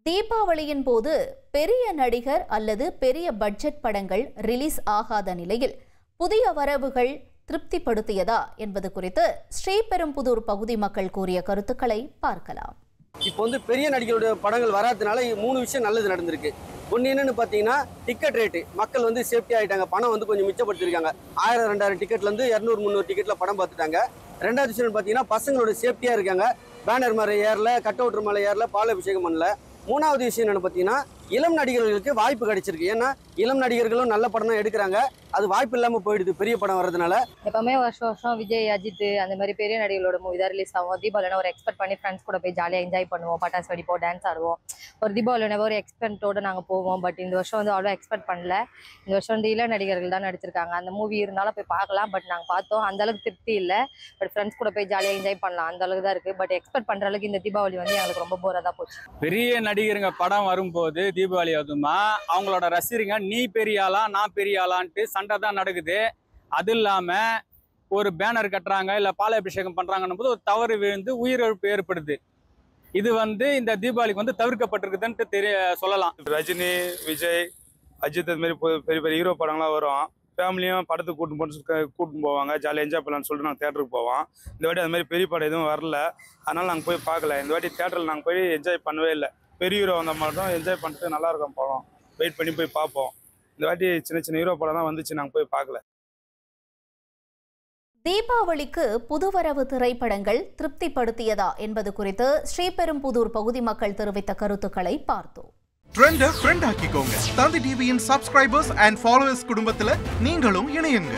தீபாவளியின் போது பெரிய நடிகர் அல்லது பெரிய பட்ஜெட் படங்கள் ரிலீஸ் ஆகாத நிலையில் புதிய வரவுகள் திருப்திப்படுத்தியதா என்பது குறித்து ஸ்ரீபெரும்புதூர் பகுதி மக்கள் கூறிய கருத்துக்களை பார்க்கலாம். இப்போ பெரிய நடிகருடைய படங்கள் வராதனால 3 விஷயம் நல்லது நடந்திருக்கு. ஒன்று என்னன்னு பார்த்தீங்கன்னா டிக்கெட் ரேட்டு மக்கள் சேஃப்டி ஆகிட்டாங்க. பணம் கொஞ்சம் மிச்சப்படுத்திருக்காங்க. 1000-2000 டிக்கெட்லேருந்து 200-300 டிக்கெட்டில் படம் பார்த்துட்டாங்க. ரெண்டாவது விஷயம் பார்த்தீங்கன்னா பசங்களோட சேஃப்டியாக இருக்காங்க. பேனர் மேலே ஏறல, கட் அவுட்டர் மேலே ஏறல, பால் அபிஷேகம் பண்ணல. மூணாவது விஷயம் என்னன்னு பார்த்தீங்கன்னா இளம் நடிகர்களுக்கு வாய்ப்பு கிடைச்சிருக்கு. ஏன்னா இளம் நடிகர்களும் நல்ல படம் தான் எடுக்கிறாங்க. அது வாய்ப்பு இல்லாமல் போயிடுது பெரிய படம் வர்றதுனால. எப்பவுமே வருஷம் விஜய், அஜித் அந்த மாதிரி பெரிய நடிகளோட மூவி தான் ரிலீஸ் ஆகும். தீபாவளினா ஒரு எக்ஸ்பெக்ட் பண்ணி ஃப்ரெண்ட்ஸ் கூட போய் ஜாலியாக என்ஜாய் பண்ணுவோம், பட்டாசு வெடிப்போம், டான்ஸ் ஆடுவோம். ஒரு தீபாவளினா ஒரு எக்ஸ்பெக்டோடு நாங்கள் போவோம். பட் இந்த வருஷம் அவ்வளோ எக்ஸ்பெக்ட் பண்ணல. இந்த வருஷம் இளம் நடிகர்கள் தான் நடிச்சிருக்காங்க. அந்த மூவி இருந்தாலும் போய் பார்க்கலாம். பட் நாங்கள் பார்த்தோம், அந்த அளவுக்கு திருப்தி இல்லை. பட் ஃப்ரெண்ட்ஸ் கூட போய் ஜாலியாக என்ஜாய் பண்ணலாம், அந்த அளவுக்கு தான் இருக்குது. பட் எக்ஸ்பெக்ட் பண்ணுற அளவுக்கு இந்த தீபாவளி எங்களுக்கு ரொம்ப போராக தான் போச்சு. பெரிய நடிகருங்க படம் வரும்போது தீபாவளி அதுமா அவங்களோட ரசிகருங்க நீ பெரிய ஆளா நான் பெரிய ஆளான்ட்டு சண்டை தான் நடக்குது. அது இல்லாமல் ஒரு பேனர் கட்டுறாங்க இல்லை பால் அபிஷேகம் பண்ணுறாங்கன்னும் போது ஒரு தவறு விழுந்து உயிரிழப்பு ஏற்படுது. இது இந்த தீபாவளிக்கு தவிர்க்கப்பட்டிருக்குதுன்ட்டு சொல்லலாம். ரஜினி, விஜய், அஜித் அது மாதிரி பெரிய பெரிய ஹீரோ படங்கள்லாம் வரும். ஃபேமிலியும் படத்துக்கு கூட்டின்னு போவாங்க, ஜாலியாக என்ஜாய் பண்ணலான்னு சொல்லிட்டு நாங்கள் தேட்டருக்கு போவோம். இந்த வாட்டி அது மாதிரி பெரிய படம் எதுவும் வரல, அதனால் நாங்கள் போய் பார்க்கல. இந்த வாட்டி தேட்டரில் நாங்கள் போய் என்ஜாய் பண்ணவே இல்லை. பெரிய ஹீரோ வந்த மாதிரி தான் என்ஜாய் பண்ணிட்டு நல்லாயிருக்கும் படம், வெயிட் பண்ணி போய் பார்ப்போம். இந்த வாட்டி சின்ன சின்ன ஹீரோ படம் தான் வந்துச்சு, நாங்கள் போய் பார்க்கல. தீபாவளிக்கு புதுவரவு திரைப்படங்கள் திருப்திப்படுத்தியதா என்பது குறித்து ஸ்ரீபெரும்புதூர் பகுதி மக்கள் தெரிவித்த கருத்துக்களை பார்த்தோம். ட்ரெண்ட ஃப்ரெண்ட் ஆக்கிக்கோங்க. தந்தி டிவியின் சப்ஸ்கிரைபர்ஸ் அண்ட் ஃபாலோவர்ஸ் குடும்பத்தில் நீங்களும் இணையுங்க.